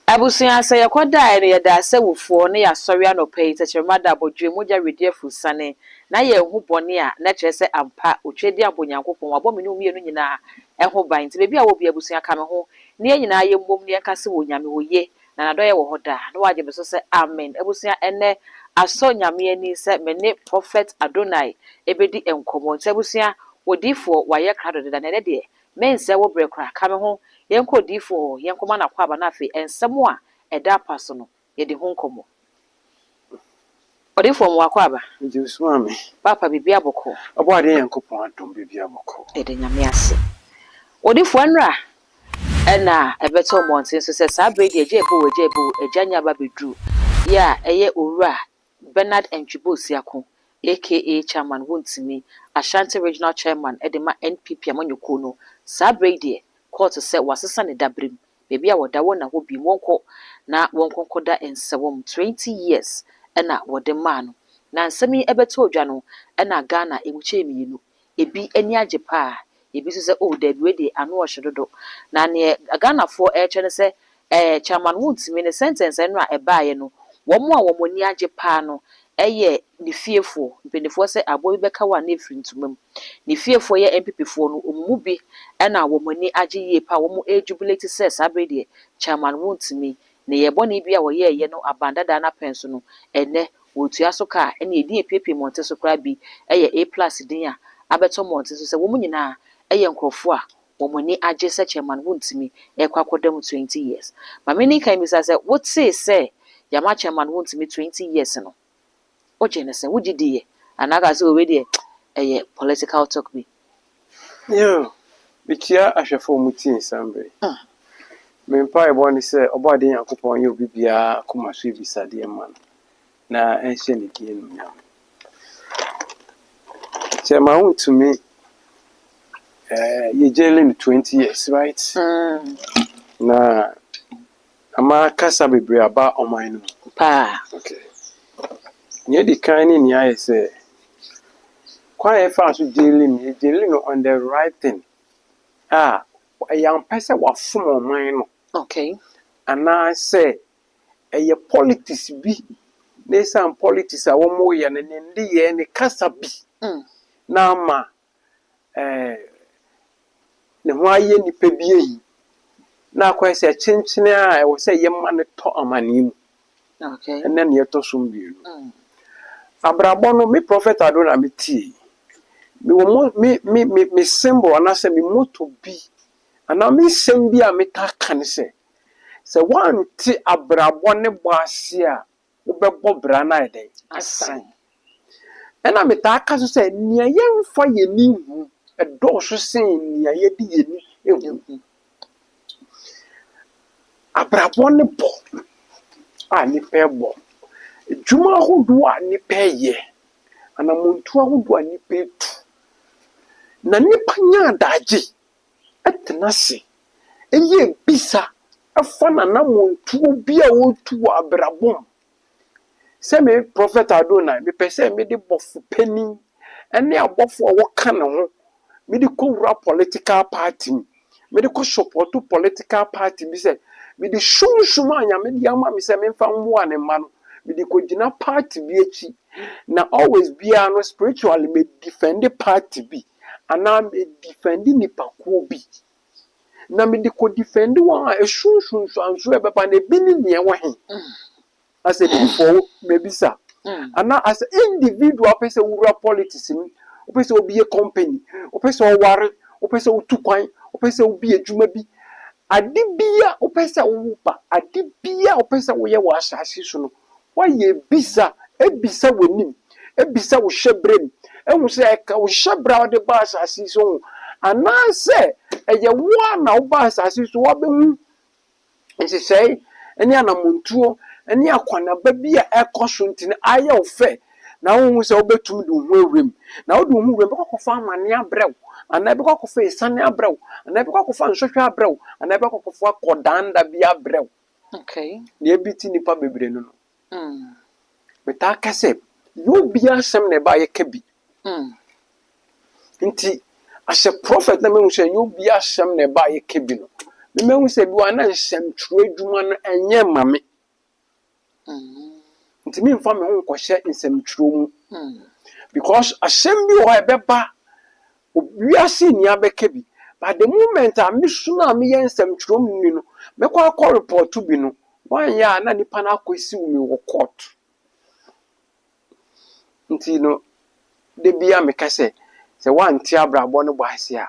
Abusia say yakoda ere yada se wofo ne yasori anopai techemada abodwe moja rediefu sane na ye hu bone a na kire se ampa otwedi abonyankopon abomenu mienu nyina eho ban ti bebi a wo bi abusia ka me ho ne nyina ye mmom ne kase wo nyame wo ye na nadoye wo hoda na waje beso se amen abusia ene aso nyame ani se me ne prophet Adonai ebedi enkomo nti abusia wodifo waye krado de na ne de men se wo brekra ka me ho yenko difo yenkoma na kwa aba na afi ensemo a eda paso no ye de ho nkomo odifo mo akwa aba nti suame papa bibia boko obo ade yankopon atom bibia boko ede nyame ase odifo nra ena ebeto montin so se sa bredi ejebu ejanya ba bedru ya eye owura Bernard Entwibosi ako aka chairman wontimi Ashanti regional chairman edema NPP amanyoko no sa bredi court se wasesa ne dabrem bebi a woda wona ho bi wonko na wonkonkoda ensewom 20 years ena wode ma no na nsemi ebeto odwa no ena Ghana ebuche mienu ebi ani age pa ebi so se o da bi we de anu ohyedodo na ne Ghana fo ne se chairman wontimi ne sentence eno a ebaaye no womo a womo ni age pa no eye ne fiefo mpendefo se aboy beka wa na efiri ntumam ne fiefo ye MPP fo no omumu bi ena womo ni age ye pa womo jubilate se sabrede chairman wontimi ne ye bone bi a wo ye no abandada na penso no ene wotua so ka ene edi epepe monte so kra bi eye A+ din a abeto monte so se womo nyina eye nkrofo a womo ni age se chairman wontimi ekwakodam 20 years mameni kan bi se what say yama chairman wontimi 20 years no oje ne se wugidi anaga se we de political talk bi yo bikia ahwefo mutin sambe me mpa ebo ni se obo ade yankopon ye obibia akoma so ebisade man na enhye ne die no nyam chairman wontimi ye jailing 20 years right na ama kasa bebre aba oman no pa okay nye di kan ni aye se kwa e fa so jailing no on the right thing yam pese wa fom oman no okay ana se eye politics bi na some politics a wo mo ye ne ndi ye ne kasa bi na ma ne ho aye nipa bi eyi na kwa se chenchene a wo se ye ma ne to amani mu okay ene ne to so mbiru abrabo no me prophet Adonai me tie me symbol ana se me moto bi ana me sem bi a me ta kan se wanti abrabo ne boase a wo bebo bra na ede asan ena me ta ka so se nia yemfa ye ni hu edo so sen nia ye di ye ni ehu abrabo ne bo a ni pe bo juma hodo a ni pe ye ana muntu ahodo a ni pe tu na nipa nya daje etena se eye bisa afa na muntu bi a wotu abrabom se me prophet Adonai me pese me de bofu pani ene abofo wo ka ne ho me de kowura political party me de ko support political party bi se me de shunshum anya me de ama me se me mfa mmo ane ma no me de ko gina party bi echi na always be no spiritually me defend the party bi ana me defend nipa ko bi na me de ko defend one a shunshun anso e beba na bi ni ne wo he as a before maybe sir ana as individual person wura politics ni o person obi a company o person o ware o person o tukwan o person obi adwuma bi ade bia o person wo pa ade bia o person wo ye wa asase so no wa ye bisa ebisa wonim ebisa wo hyebrem ehu se eka wo hyebra wo de ba asase so ana se eye wo na wo ba asase so wo be hu nti sei eni anamontuo eni akwana ba bia ekoso ntine aye ofe na wo se obetum de hu awrem na wo de hu awrem bekọkọfa amane abrew ana bekọkọfa esane abrew ana bekọkọfa nsohwe abrew ana bekọkọfa kodanda bia abrew okay ne ebiti nipa bebre no beta kase yo bia sem ne ba ye kabi nti as a prophet na me hu se yo bia sem ne ba ye kabi no me hu se bi wa na nsɛmtwerɛ adwuma no ɛnyɛ mame nti me mfa me ho nkɔhyɛ nsɛmtwerɛ mu because asɛm bi wɔ ɛbɛba obiase ni abɛka bi but the moment a me su na me yɛ nsɛmtwerɛ mu ni no mɛkɔ akɔ report bi no wanyɛ a na nipa na akɔsi wo me wɔ court nti no de bia meka sɛ wante abrabɔ no bɔ ase a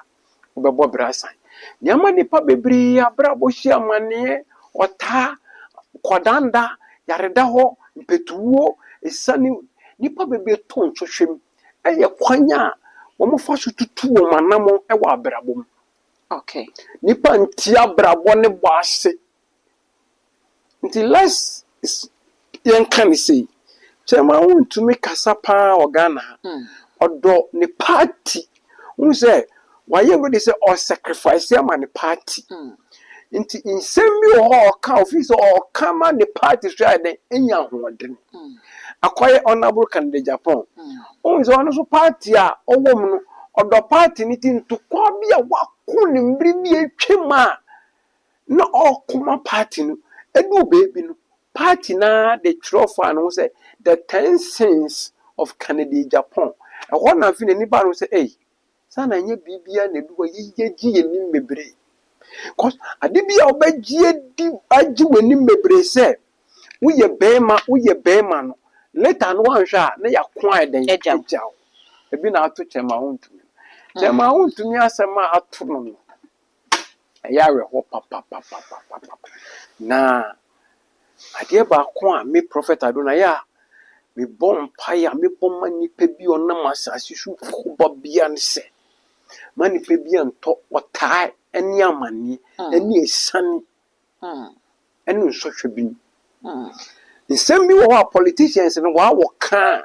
wobɛbɔ brasan nyama nipa bebree abrabɔ hyia amane ɔtaa kɔdanda yareda hɔ mpetuwo esane nipa bebree to ntwohwem ɛyɛ kwanya wɔn fa so tutu wɔn manam ɛwɔ abrabɔ mu okay nipa nti abrabɔ ne bɔ ase nti let's yɛn kan say Chema wontumi kasa pa Ghana odo ne party unse waye ready say or sacrifice am ne party nti insem bi ho ka office or kama ne party so ade enya hoden akoye honorable candidate Japan unse ono so party a owom no odo party ni ti ntokwa bi a wako ne mbiri bi atwema na okoma party no edu baby no party na the trophy no say the 10 cents of Canada Japan. I want to feel anybody say, hey, sana nye bibia na duwa ye ye ni mebre. Cause adibia obeji di aji weni mebre say, we ye bema no. Later no anhwa na ya kwan den ejaw. Ebi na ato chema hontumi. Chema hontumi asema ato no. Eya we ho papa. Na adeɛ baako a me prophet Adonai me bɔ mpaeɛ me bɔ ma nipa bi ɔnam asase so ba bia ne sɛ ma nipa bi antɔ ɔtaa ɛne amane ɛne esane ɛne nsɔhwɛ bi nsɛm bi wɔ hɔ a politicians no wɔawɔ ka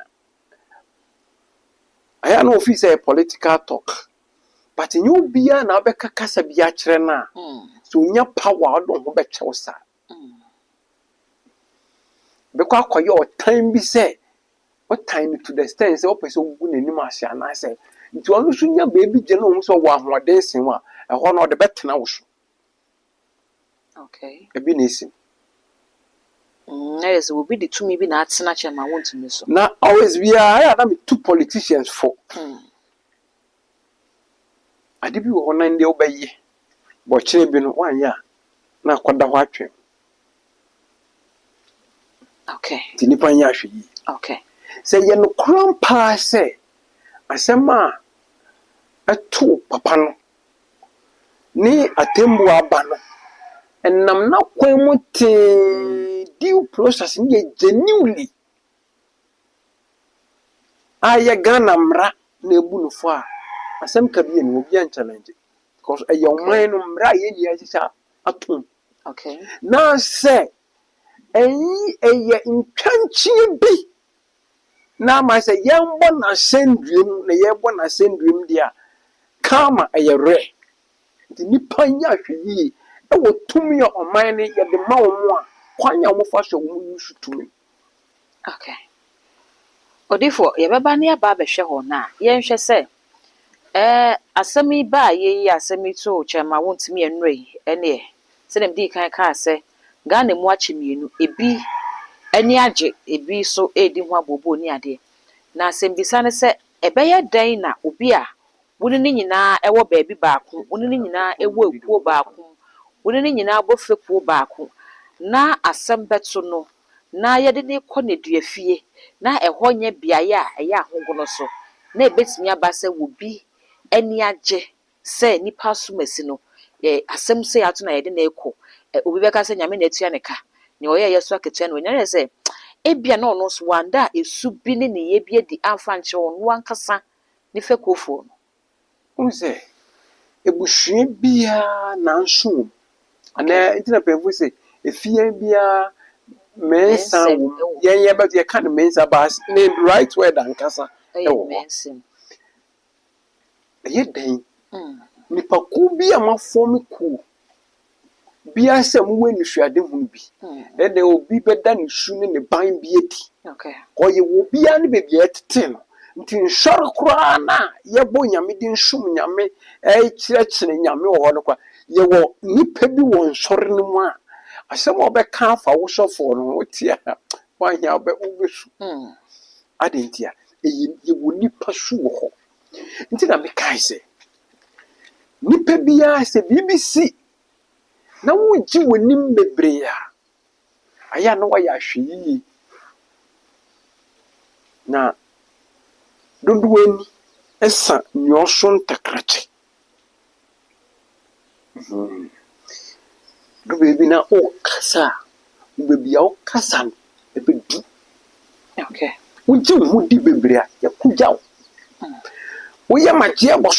aya no ofi sɛ political talk but nyɛ obia na wobɛka kasa bi akyerɛ na so nya power ɔdɔ ho bɛkyɛw sa because akoye time bi say what time to the extent say person gu nanim ase ana say nti onu so nya baby je no so wa hoden sen wa ho no de betena wo so okay e bi na esim yes will be the two maybe na atena chema want to me so na always we are na me two politicians for ade bi wo na nde obaye bo kire bi no wanya na akoda ho atwe okay tinipa nya hwe yi okay say ye no krampa say asema eto papa no ni atembu aba no enam na kwan mu te due process ni genuinely aya Ghana mra na ebu no fo a asem ka bi ni obi an challenge because e your mind no mra ye ni ahisha atom okay na say eye ntwanchie bi na ma say yembo na sendwem na yebo na sendwem dia kama eye re nti nipa nya hweyi e wo tumi ya oman ne ye de ma wo mu a kwanya wo fa so wo yusu tumi okay odifo ye beba ne aba behwe ho na ye nhwe se asemi ba ye asemi to chema wontumi enre ene se dem di kan ka se Ghana mu achimienu ebi ani age ebi so edi ho abobo ni ade na asembisa ne se ebeye dan na obi a woni ni nyina ewo baabi baako woni ni nyina ewo ekuo baako woni ni nyina bofekuo baako na asem beto no na yede ne kɔ ne duafie na ɛhɔ nye biaye a ɛyɛ ahogono so na ebetimi aba se wo bi ani age se nipa so masi no asem se ato na yede na ekɔ obi beka se nyame na etua ne ka ne oye yeso aketua no nyane se ebia na ono so wanda esu bi ne ye bi edi amfa nche ono ankasa ne fekofo no unse ebuhwe bia na nso ana ntina pemfu se efie bia mensa wo ye ba ye kan mensa ba ne right word ankasa mensim ye den nipa ku bia ma form ku bia se mu we nuhwade hu bi de obi beda ne su ne ban bi edi okay oye wo bia ne be bia tete no nti nsɔre koraa na yɛbɔ nyame de nsum nyame kyerɛkyerɛ nyame wɔ hɔ no kwa yɛwɔ nipa bi wɔ nsɔre no mu a asɛm a ɔbɛka afa wo sɔfoɔ no wotia wahia wobɛsu adentia yɛwɔ nipa so wɔ hɔ nti na mekae sɛ nipa biara sɛ biribi si na wogye w'anim bebree a ayɛ na wayɛ ahwɛ yie na dodoɔ ani ɛsa nea ɔso ntakrakye do baabi na ɔkasa a baabi a ɔkasa no ɛbɛdu wogye wo ho di bebree a yɛkogya wo woyɛ magyeɛ bɔ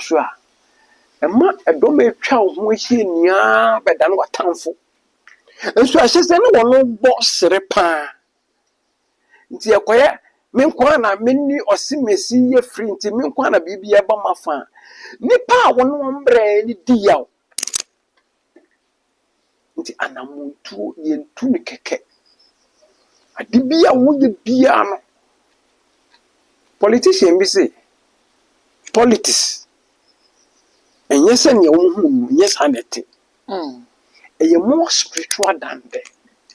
so a ɛma ɛdɔm atwa wo ho ahyia nyinaa bɛda no watamfo nso ahyɛ sɛ ne wɔno bɔ sere paa nti ɛkɔyɛ me nkwa na menni ɔsemesi yɛ firi nti me nkwa na biribi ɛba ma fa nipa a wɔno wɔmbrɛ ne di yaw nti anamontuo yɛntu ne kɛkɛ ade bi a woyɛ biara no politician bi say politics ɛnyɛ sɛ nea wohu no nyɛ saa na ɛte ɛyɛ more spiritual than the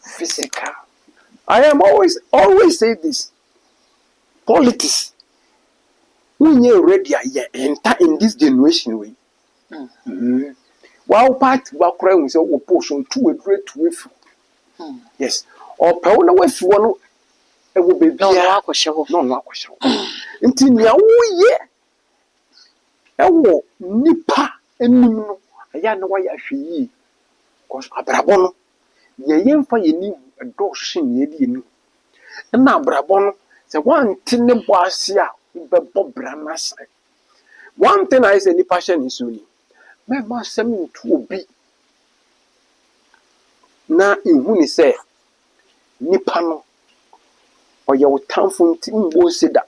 physical. I am always say this. Politics. When you're ready, you enter in this generation way. While part while crying with your portion to a great with. Yes. Or power way if you want it will be no question. Until now, yeah. Nipa enu aya na waya hwe cause abrabɔ no yɛmfa yɛni ɛdɔɔso ne yɛdi enu na abrabɔ no sɛ wante ne bɔ ase a wobɛbɔ bra na sai one thing I say nipa hyɛ ne so ni mɛma asɛm ntu obi na ihu ni sɛ nipa no ɔyɛ wo tamfo nti mbɔ seda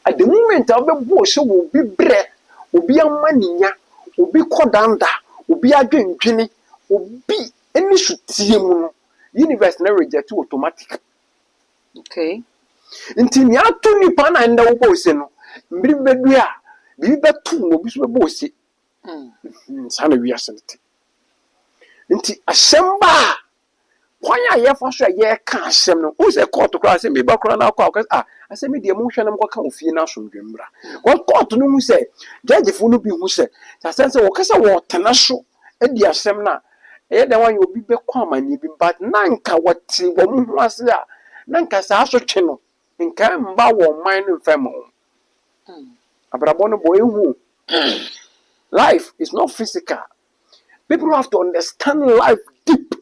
at the moment a wobɛbɔ ɔhyɛ wɔ obi brɛ obi amaninya obi kɔdanda obi adwendwene obi any sutie mu no universe na reject automatic okay nti ni ato nipa na nda wo bɔ no mbiri bedu a bi betu obi so bɔ ose sana wi asente nti asɛmba kwanya yɛfa so yɛ ka asɛm no wo sɛ court kora sɛ me ba kora na akɔ asɛm me de mo hwɛ na mo ka ofie na asomdwembra ko court no hu sɛ judge fo no bi hu sɛ asɛm sɛ wo kasa wo tena so adi asɛm na ɛyɛ da wan obi bɛkɔ amani bi but nanka wɔte wɔ mo hu ase a nanka saa so twe no nka mba wɔ man no mfam ho abrabɔ no boy hu life is not physical. People have to understand life deep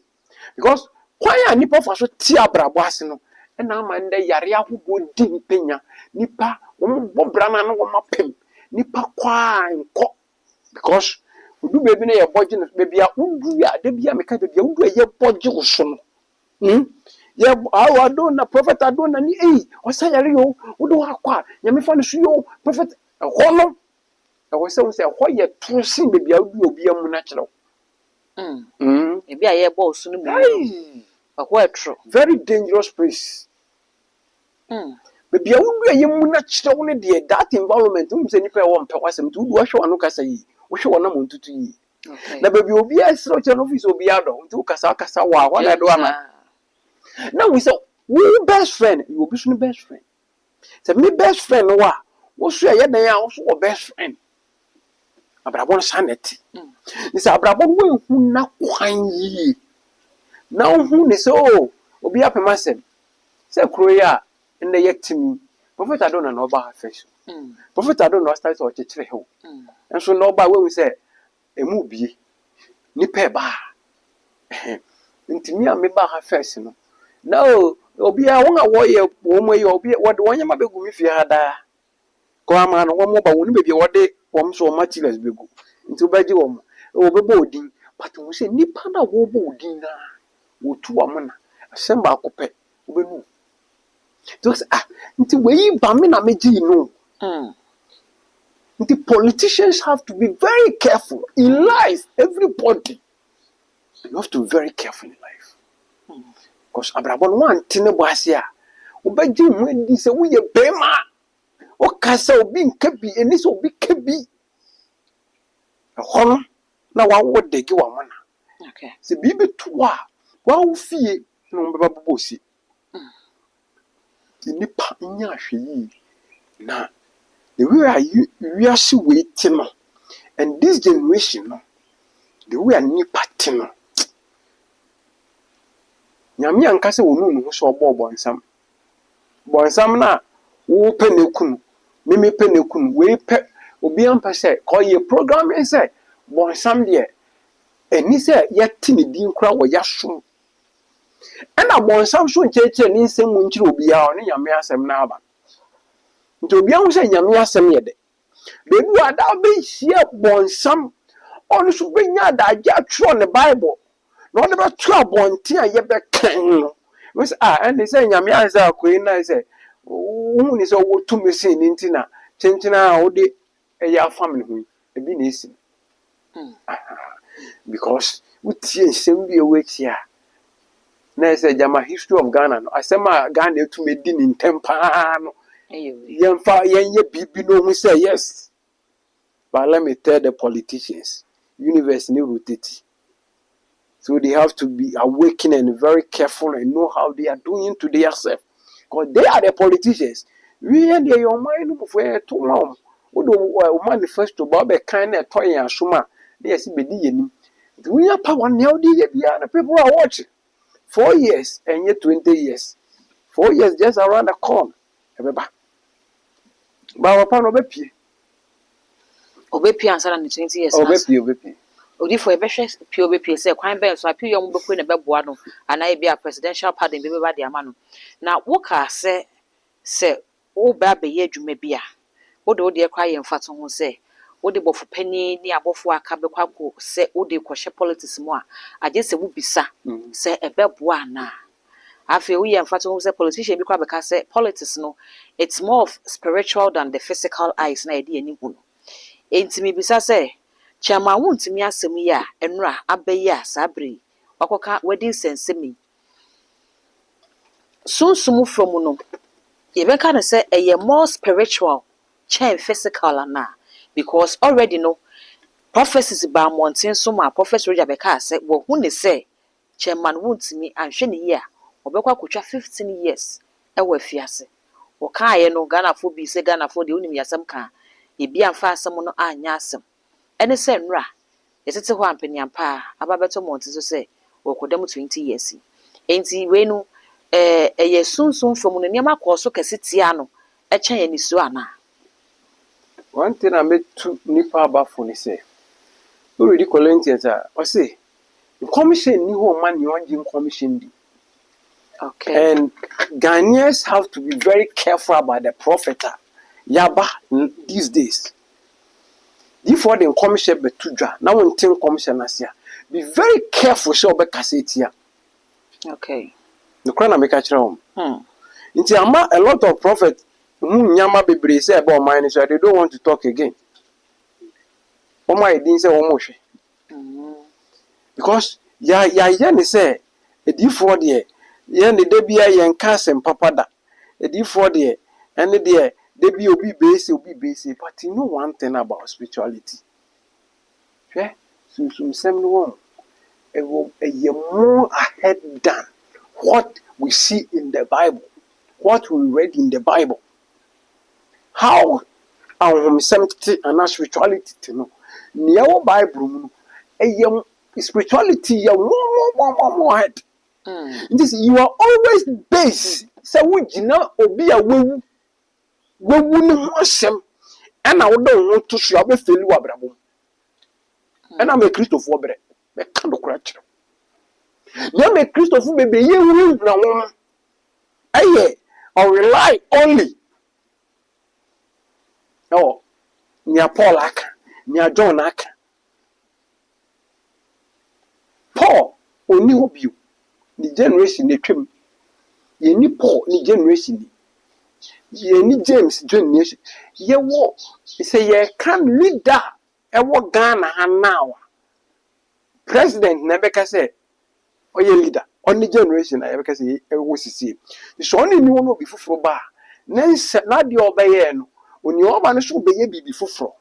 because kwanya nipa fa so ti abrabo ase no na ama nda yare ahodo di mpenya nipa wo bobra na no wo mapem nipa kwa nko because udu bebi na ye boje no bebi a udu ya da bia meka bebi a udu ye boje wo so no ye adona prophet adona ni osa yare yo udu akwa nyame fa no so yo prophet hono e wo se wo se ho ye trusin bebi a udu obi amu na kire ebi a ye bo so no mu very dangerous place. Baby, I won't be a young natural that environment. Say, if I want to pass him to wash one cassa, which one amount to ye. The baby will be a sort of office will be out to Casawa, what I do. Now we saw, we best friend, you will be soon best friend. Say, me best friend, what's your they are also a best friend. Abrabon sanity. This Abrabon who not quine ye. Now who is so obi apemasem say kroya in the yet to me prophet I don't know about face prophet I don't know start or chechre ho and so no ba when we say emu bie nipa ba ntimi a me ba ha face no no obi a won a wo ye wo mo ye obi wo de won ma begu mi fi ada ko ama no wo mo ba woni be wo de wo so materials begu nti ba gi wo mo wo be bo odin but wo say nipa na wo bo odin na wotu amana asemba akopɛ obenu to say nti we ba me na meji no nti politicians have to be very careful in life. Everybody you have to be very careful in life because abrabon one tine bo ase a obeji mu edi se wo ye bema o kasa obi nkabi eni se obi kabi hono na wa wo degi wa mana Okay. se bibi to a wa wo fie no mbeba bobosi nipa nya ahwe yi na the way we are see waiting no and this generation no the way nipa te no nyame anka se wonu no so obobonsam bonsam na wo pe ne kunu meme pe ne kunu we pe obi ampa se ko ye program se bonsam de eni se yati ne din kura wo yasom ena bonsam so ncheche ni nsem mu nkire obi a ne nyame asem na aba nti obi ahụ sɛ nyame asɛm yɛ de bebu ada be hia bonsam ɔno so benya adagye atwerɛ ne bible na ɔde bɛto abɔnten a yɛbɛkan no wes ɛne sɛ nyame asɛ akɔyi na sɛ wohu ne sɛ wɔtumi sen ne nti na kyenkyena a wode ɛyɛ afam ne ho ebi na esi because wotie nsɛm bi ɛwɔ akyi a na sɛ gyama history of Ghana no asɛm a Ghana etumi di ne ntɛm paa no yenye bibi no who say yes. But let me tell the politicians, universe need rotate. So they have to be awakened and very careful and know how they are doing to themselves. Because they are the politicians. We and your mind for too long. Odo manifesto about the kind of toy and shuma. They see bedi we are power now the people are watching. 4 years and yet 20 years. 4 years just around the corner. Everybody. Ba wapa no bepie answer na 20 years obepie odi for ebehwe pie obepie say kwan ben so apie yom beku na beboa no ana e bia presidential pardon be ba de ama no na wo ka se wo ba be ye adwuma bia wo de kwa ye mfato ho se wo de bofo pani ni abofo aka be kwako se wo de kwhye politics mu a age se wo bisa se ebeboa na afi we mfato ho se politician bi kwa be ka se politics no it's more of spiritual than the physical eyes na e de ani hu no entimi bisa se chama wontimi asem yi a enura abayi a sabre wakoka wedding sensemi sunsumu from no ye be ka say eye more spiritual than physical na because already no prophecies ba mountain so ma prophet Roger be ka say wo hu ne say chairman wontimi anhwe ne yi a obekwa kotwa 15 years e wa fiase wo kaaye no Ghana fo bi se Ghana fo de onim yasem ka e bia mfa asem no anya asem ene se nra yesete ho ampeniampa ababeto monti so se wo kodam 20 years enti we no eye sunsun from no niam akoso kese tia no e chen ye ni so ana one thing I met to nipa abafo ni say we read Corinthians o say the commission ni ho man ni onjin commission di. Okay. And Ghanaians have to be very careful about the prophet Yaba these days. Before the commission be tudwa, now when tin commission asia, be very careful so be kasetia. Okay. The crown make a chrom. Inti ama a lot of prophet who nyama bebre say about mine so they don't want to talk again. Oma didn't say almost. Because ya ni say a before there yen the debia yen kasem papada a D4 there and there they be obi base but you know one thing about spirituality some one a more ahead than what we see in the Bible, what we read in the Bible, how our and spirituality to know near Bible a spirituality more ahead. This you are always based. So we jina obi a wewu ni ho asem and I don't want to show be feel wabrabo. And I'm a Christopher bre. Me kan do kra kire. Na me Christopher be ye wu na wo. Aye, or rely only. Oh, near Paul aka, near John aka. Paul oni obi the generation they trim. Ye ni Paul ni generation. Ye ni James generation. Ye wo say ye can leader e wo Ghana now. President Nebeka say ɔyɛ leader ɔne generation a yɛbɛka sɛ ɛwɔ sisi so ɔne ni wɔn obi foforɔ ba na deɛ ɔbɛyɛ no oni ɔba no so bɛyɛ bibi foforɔ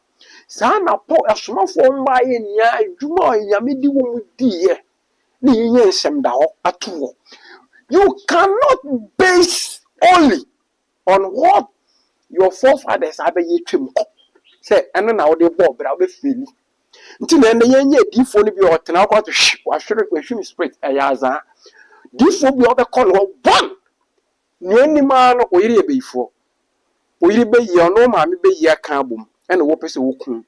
saa na pɔ asomafoɔ mba yɛ nia adwuma a nyame di wɔn diiɛ na yɛnyɛ nsɛm da hɔ ato wɔ you cannot base only on what your forefathers abɛyɛ twam kɔ sɛ ɛno na wɔde bɔ ɔbra ɔbɛfiri nti na ɛnna yɛnyɛ diifoɔ no bi a ɔtena akɔ ato wahwehwɛ spirit ɛyɛ azaa diifoɔ bi a ɔbɛkɔ no hɔ one nea anim ara no oyere yɛ bɛyifoɔ oyere bɛyi ɔno maame bɛyi aka abom ɛna wɔpɛ sɛ wɔkum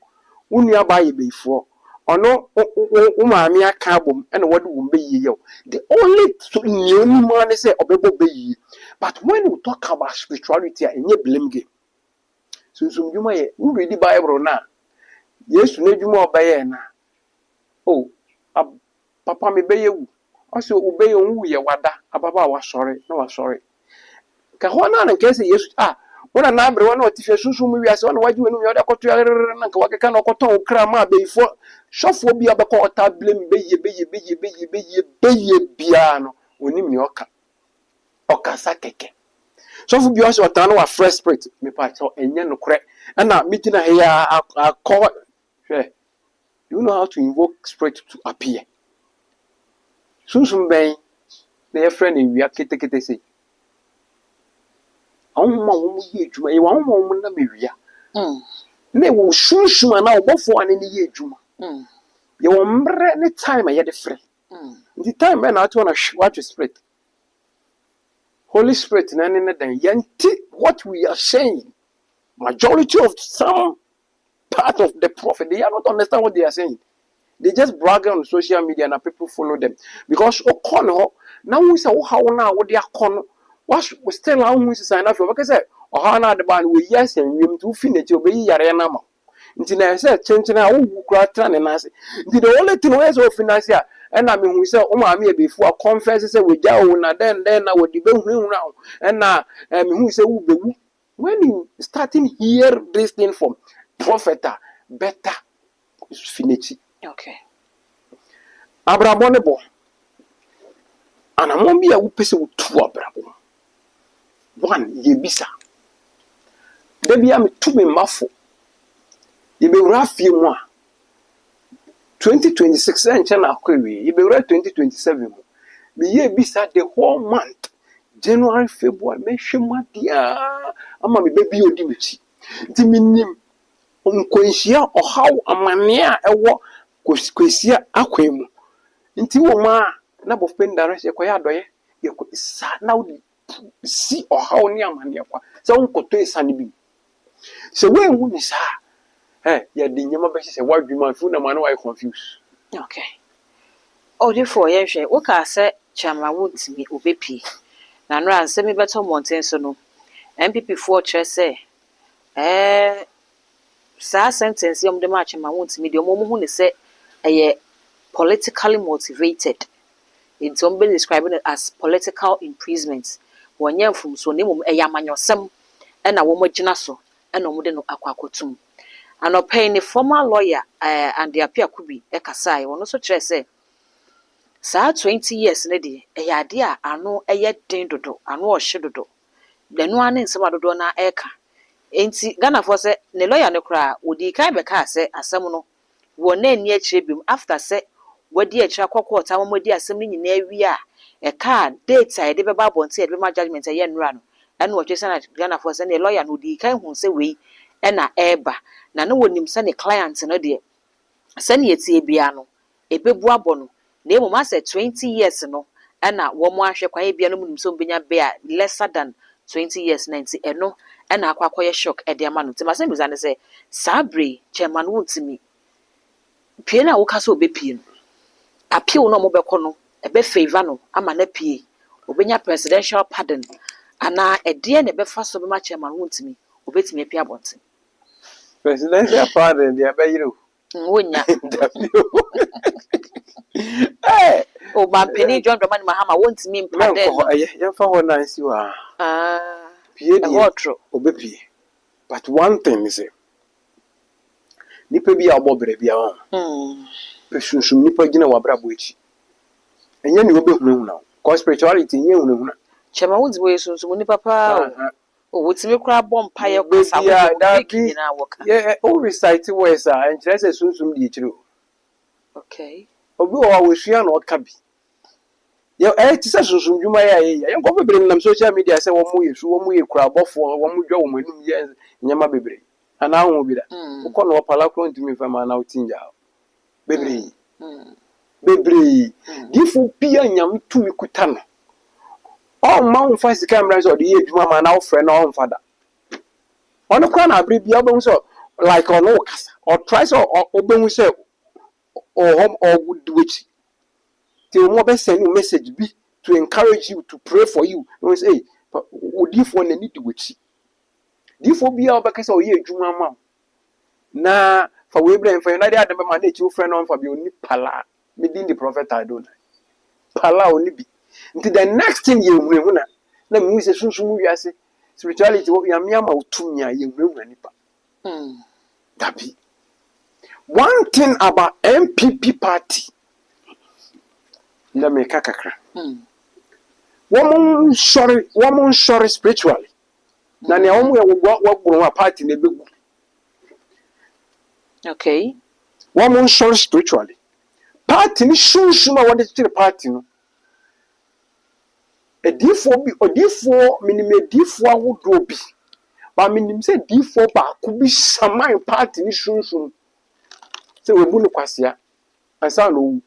wo nua baa yɛ bɛyifoɔ ɔno wo maame aka abom ɛna wɔde wɔn bɛyi yɛw the only nea anim ara ne sɛ ɔbɛbɔ bɛyi but when we talk about spirituality a ɛnyɛ blame game sunsun dwuma yɛ wo read Bible na Yesu n'edwuma ɔbɛyɛ na oh papa me bɛyɛ wu ɔsɛ ɔbɛyɛ wu yɛ wada ababa a wasɔre na wasɔre ka hɔ na nka sɛ Yesu wona na abre wona ɔtifɛ sunsun mu wiase wona wagye wenu yɛde akɔto na nka wakeka na ɔkɔtɔn okra ma abɛyifo sɔfo bi abɛkɔ ɔta blame bɛyɛ bia no onim ne ɔkasa kɛkɛ sɔfo bi ɔsɛ ɔta no wa fresh spirit me pa kyɛ ɛnyɛ no korɛ ɛna migyina he akɔ hwɛ you know how to invoke spirit to appear sunsun bɛn na yɛ frɛ no wia ketekete sei awoma wɔn yɛ adwuma yɛ wɔn wɔn na mewia na wɔ sunsun ana ɔbɔfo ane ne yɛ adwuma yɛ wɔn mmerɛ ne time a yɛde frɛ nti time bɛn na ato na watch spirit Holy Spirit na ne dan yɛnti what we are saying majority of some part of the prophet they are not understand what they are saying they just brag on social media and people follow them because okono na wo say wo hawo na wo de akono was still how we sign up because say oha na de ba no we yes and we to finish obeyi yare na ma nti na say chenchen a wo kura tra ne na ase nti the only thing we say financial and I mean we say o ma me before confess say we ja wo na then na we di be hu na and na me hu say wo bewu when you starting hear this thing from prophet better finish okay abrabo ne bo ana mo bi a wo pese wo tu abrabo one ye bisa da bia me tu me mafo ye be wura fie mu a 2026 enche na akwawi ye be wura 2027 mu me ye bisa the whole month January February me hwema dia ama me baby odi mechi nti minim onkonhia ohaw amane a ewo kwisia akwan mu nti wo ma na bofenda no se koya adoye ye ko sa na wo si ohaw ne amane kwa se wonkoto esane bi se we hu ni sa ya de nyama be se wadwuma fu na ma na why confused okay therefore ye hwe wo ka se chama wontimi obepi na no anse me beto mountain so no MPP for kire se sa sentence yom de ma chama wontimi de omo hu ne se politically motivated in some be describing it as political imprisonment wonye mfum so ne mum amanyosem na wo magina so na omo de no akwakotum anopai ne former lawyer and the apia kubi ekasai wono so kire se saa 20 years ne de ade a ano den dodo ano ohye dodo denu ane nsema dodo na eka enti Ghana for se ne lawyer ne kra odi kan be ka se asem no wo na ani akire bim after se wadi akira kokota mamodi asem ni nyina awi a eka date a de beba bonte e de ma judgment ye nra no ene wo twese na Ghana for se ne lawyer no di kan hu se wei na eba na ne wonim se ne client no de se ne yetie bia no ebebu abono na emu ma se 20 years no na wo mo ahwe kwa bia no munim so benya be a lesser than 20 years 90 eno na akwakoye shock e de ama no ntima se biza ne se sabre chairman wontimi pie na wo ka so obepie no appeal no mo beko no ebe favor no ama na pie obenya presidential pardon ana ede na ebe fa so be ma chairman wontimi obetimi apia bonte presidential pardon dia be yiro wonya o ba peni John Dramani Mahama wontimi pardon ya fa ho na nsi wa pie di obepie but one thing is nipa bi a obobre bia ho pesunsun nipa gina wabra bo echi enye ni obehunahuna cause spirituality nye hunahuna chema wo dziwe sunsun ni papa o wotimi kura bom paye kwasa wo that na woka yeah o recite words and say sunsun di chiro okay obi o awosua na okabi ye ti say sunsun dwuma ye nkọ bebre nam social media say wo mu yesu wo mu ye kura bofo wo mu dwa wo manum ye nyama bebre ana ho bi da ukọ na opala kro ntimi fa ma na utinja bebre bebre difu pia nyam tumi kutano o ma unfa sika mra so de ye dwuma ma na wo frɛ na o mfa da ono kwa na abre bia obehu so like ono kasa or try so obehu so or would which till mo be send you message be to encourage you to pray for you you say odi for na need which difo bia obekasa o ye dwuma ma na fa we bra mfa na de adem ma na echi wo frɛ na o mfa bi oni pala medin the prophet Adonai pala oni bi until the next thing you will na me say sunsun wiase spirituality wo ya miama utumi a ye nwura nipa dabi one thing about MPP party let me kakakra woman sorry spiritually na ne omo ye wo gboro party na begu okay woman sorry spiritually party ni sunsun a wo de tire party no odifo minime difo ahodo bi ba minim se difo ba ko bi saman party ni sunsun se we bu no kwasea ansa no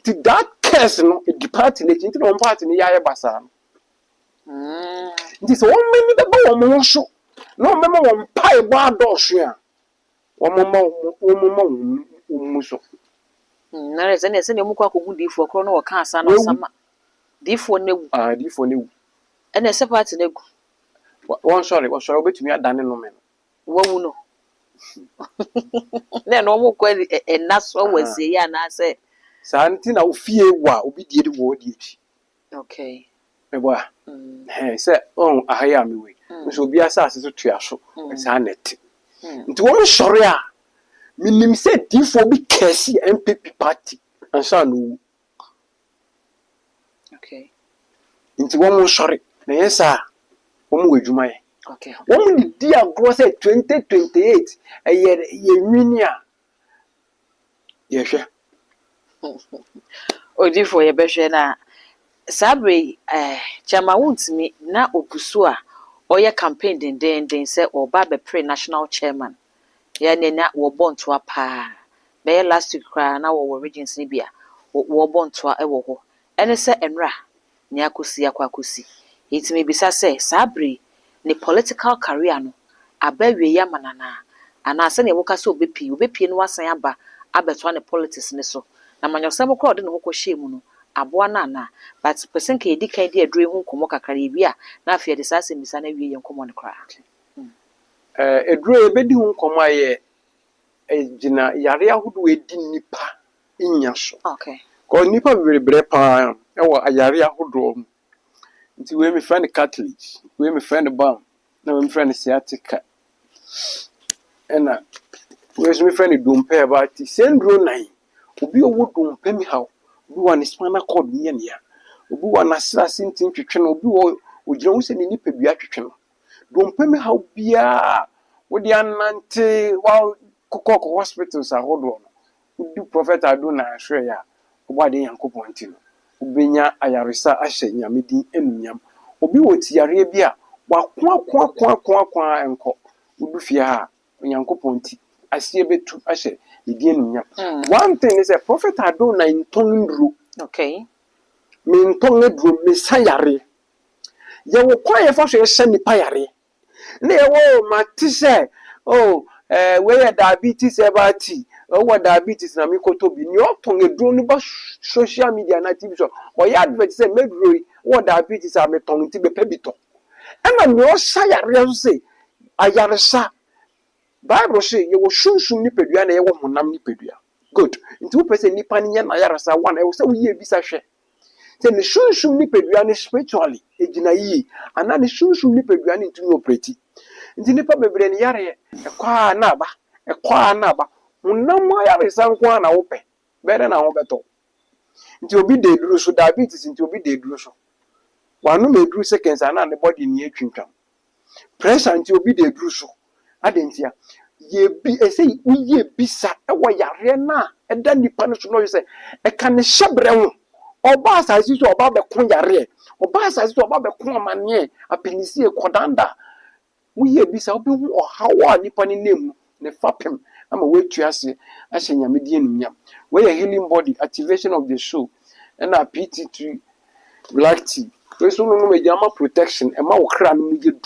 ti that case no e party le tinti no party ni yaye basa nti so won meni be ba won so no memo won pai bo adoso a won mo so na re se ne mu kwa ko gu difo kro no wo ka asa no sama difo newu difo newu ene se party negu won sorry obetumi adane no men wawu no na no mo kwa enaso wase ya na se santi na ofie wa obi die de wo die chi okay ebo se on ahaya mi we so obi asase so tuaso sa net nti won sorry a minim se difo bi kesi MPP party ansa no okay nti won sorry na yesa won wadwuma ye okay won di dia agro say 2028 ye nwini a ye hwe odifo ye behwe na sabre chama wuntimi na opusu a oye campaign den say oba be pre national chairman ya na wo bonto apa be last week kra na wo regions ni bia wo bonto e wo ho ene se enra ni akosi akwakosi itimi bisa se sabre ni political career no abawie ya manana ana ase ne woka se obepi no wasan aba abeto ne politics ne so na manyosem kro de no hokɔ mu no aboa na but person ka edikan de adure hu komo kakara bi a na afia de sase misa na wie yen komo ne kra edure ebedi hu komo aye ejina yare ahodo edi nipa inya so okay ko nipa bebre pa ewo ayare ahodo nti we me friend catholic we me friend bam na we me friend sciatica ena we me friend dompe about sendro nine obi owo dompe mi haw obi wa ne spinal cord nye ne ya obi wa na srase ntin twetwe no obi wo ogira hu se ne nipa bia twetwe no dompe mi haw bia wo di anante wa kokoko hospitals ahodo no udi prophet Adonai ahwe ya obo ade yankopon ti no obenya ayaresa ahye nyamedi enunyam obi wo ti yare bia wa kwa enko udu fie ha yankopon ti asie betu ahye edi enunyam one thing is a prophet Adonai ntondro okay me ntondro me sayare ye wo kwa ye fa so ye hye nipa yare na ye wo matise we diabetes ebati o diabetes na mikoto bi ni oton eduro ni ba social media na TV so o ya advert say meduro wo diabetes a meton ti be pebito e ma ni o sayare so say ayaresa Bible say ye wo sunsun ni pedua na ye wo honam ni pedua good nti wo pese nipa ni nya na ayaresa one e wo say wo ye bi sa hwe say ni sunsun ni pedua ni spiritually ejina yi ana ni sunsun ni pedua ni ntumi operate nti nipa bebre ni yare ekwa na ba honam ayaresa nko na wo pe bere na wo beto nti obi de duru so diabetes nti obi de duru so wanu me duru seconds ana ne body ni atwintwam pressure nti obi de duru so adentia ye bi say uye bisa ewo yare na eda nipa no so no say e kan hyebre ho oba asase so oba be ko yare oba asase so oba be ko amane apinisi ekodanda uye bisa obi hu ohawa nipa ni nemu ne fapem ama wetu ase ahye nyame die nunyam we healing body activation of the soul and a pt3 black tea we so no me protection e ma wo kra no mu yedu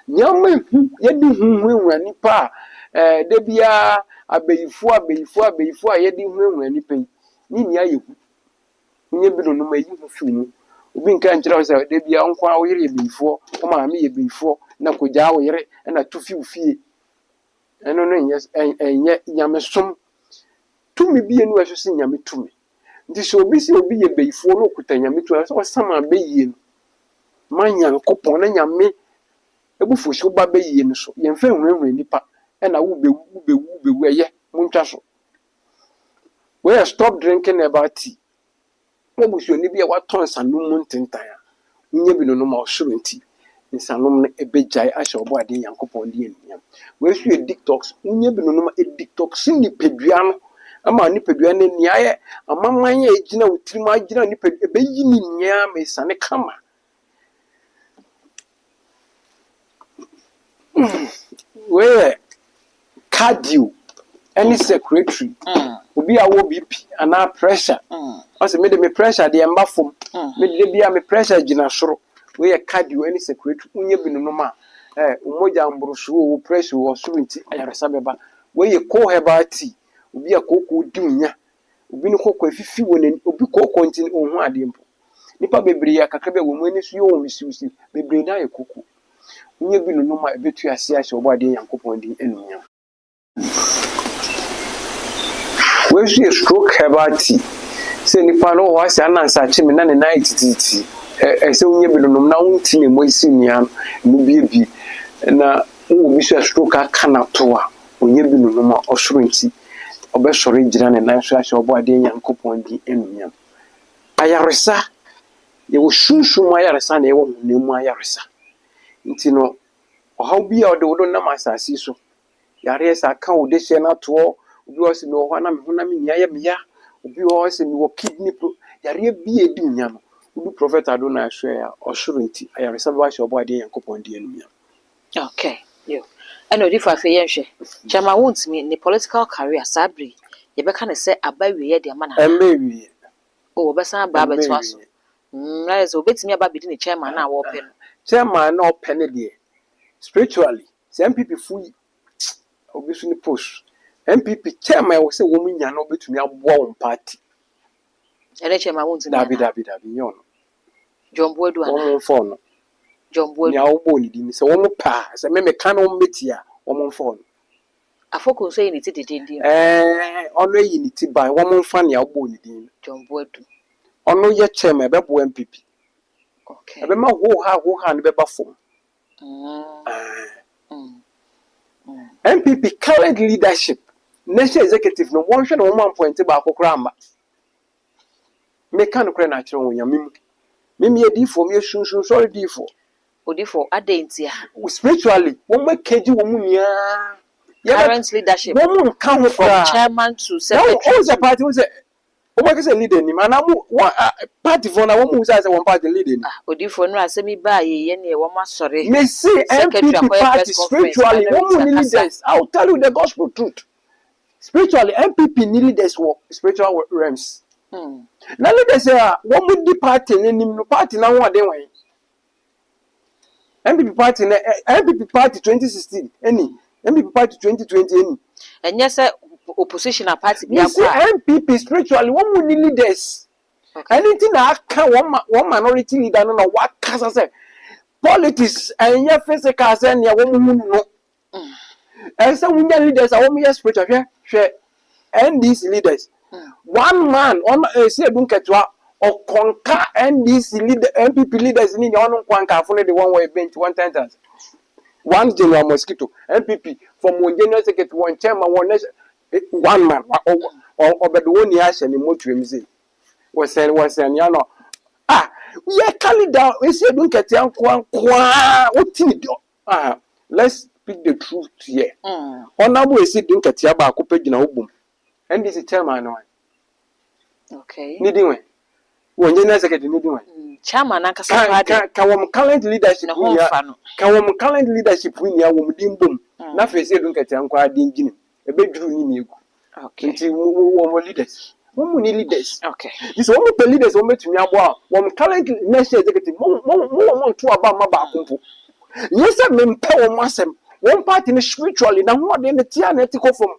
nyama hu yedi hu nipa de bia abeyifo a yedi hu nipa ni nia yehu nye bi no ma yi hu fi mu obi nka nkyerɛ sɛ de bia nko a wo yere yebeyifo o ma me yebeyifo na koja wo yere na to fi ufie eno no enye nyame som tumi bi enu ɛso se nyame tumi nti so obi se obi yebeyifo no okuta nyame tumi so sama beyie no manya nkopon na nyame ebufu so ba beyie no so yemfa hwehwe nipa na wo bewu eye muntwa so we stop drinking about tea mo busu ni bia waton sanum muntentan a nye bi no ma osoro nti nsanum no ebejai ahye obo ade yankopon de eniyam we su detox nye bi no ma detox ni pedua no ama ni pedua na ni aye amaman ya ejina wutirim agina ni pedua ebeyi ni nya me sane kama we cardio any secretary obi awo bp ana pressure o se me de me pressure de emba fom me de bia me pressure gina soro we cardio any secretary unye bi no ma umoja mbrusu wo pressure wo soro nti ayaresa beba we ko herbal tea obi akoko dunya obi no kokko afifi woni obi kokko nti ohun ade mpo nipa bebre ya kakra be wo mu ani so yo wo misiusi bebre na yakoko unye bi no ma ebetu ase ahye obo ade yankopon din enunya we see stroke herbal tea say nipa no wa ase anansa chimi na ne night titi say unye bi no na wonti ne moisi nia mu biebi na wo bi so stroke aka na to a unye bi no ma osoro nti obesore gira ne nan so ahye obo ade yankopon din enunya ayaresa ye wo sunsun ayaresa na ye wo nemu ayaresa nti no ohaw bi a ode wodo na masasi so yare esa ka wo de hye na to obi wo se me ho na me ho na me nya ye me ya obi wo se me wo kidney yare bi edi nya no obi prophet Adonai so ya osoro nti ayaresa ba hye obo ade yankopon din enunya okay yo eno di fa fe yenhwe chama wont me ni political career sabri ye beka ne se abawie ye de amana embewie o besa ba beto aso na yeso betimi aba bidi ni chairman na wo pe no chairman na open de spiritually say MPP fu obi so ni post MPP chairman wo se wo mu nya no betumi aboa won party ele chairman wont me dabi yon John Boadu ana won phone no John Boadu nya wo bo ni di se wo mu pa se me ka no metia won phone afoko so yin ti dedende ono yi ni ti ban won fa ne wo bo ni di John Boadu ono ye chairman be bo MPP okay ebe ma ho ha ne be ba fom MPP current leadership national executive no one hwe no one point ba akokora amba me kan kora na kire won yamim mimi ye di for me sunsun sorry di for odifo adentia spiritually won ma keji won mu nia current leadership won mu kan ho from chairman to secretary all the party was o ma kese leader ni mana mu party for na won mu say one party leader ni odifo no asemi ba ye ne wo ma sore me see MPP party spiritually won mu leaders I'll tell you the gospel truth spiritually MPP leaders were spiritual realms na leaders say won mu di party ni no party na ho den wan MPP party 2016 any MPP party 2020 any enye se opposition party bi akwa MPP spiritually won mu leaders anything na aka one minority leader no na waka say politics enye physical say na won mu no say wunya leaders a won mu spiritual hwe and these leaders one man on say dunketwa okonka and these leader MPP leaders ni on kwanka afune the one way bench 110,000 one general mosquito MPP from one general secretary one chairman one man obedo woni ahye ni motuem say was no ah we are carry down we say don't get kwa let's speak the truth here honorable we say don't get ya ba ko pagina obum and this chairman no okay needing when wonye na secretary needing when chairman akasa party ka wom current leadership we ya ka wom current leadership we ya wom dimbom na fe say don't get ya kwa dingini ebeduru ni egu okay nti wom leaders wom ni leaders okay this wom pe leaders wom betumi abo a wom current national executive mo to aba ma ba kompo yes me mpe wom asem wom party ni spiritually na ho de ne tia na etiko from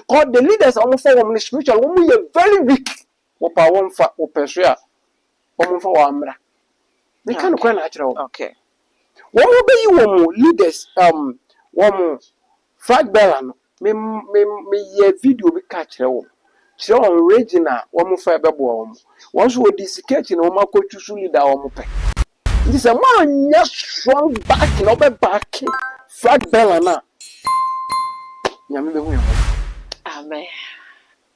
called the leaders wom for wom ni spiritual wom ye very weak wo pa wom fa wo peso a wom fa wa amra me kan ko na akira wo okay wom be yi wom leaders wom flag bearer no me ye video bi ka akira wo kire on regional wom fa bebo wom won so di sketch na wom akotwu su leader wom pe this a man nya strong back no be back flag bearer na nyame be hu yam amen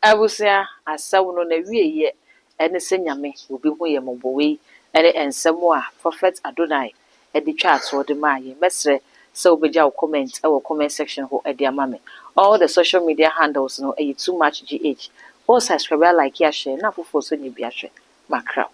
abusia asawo no na wieye ene se nyame obi hu ye mobowe ene ensemo a prophet Adonai edi twa ato de maaye mesre se obeja comment e wo comment section ho edi amame all the social media handles no too much gh all subscribe like ya share na fofo so nyi bia hwe makra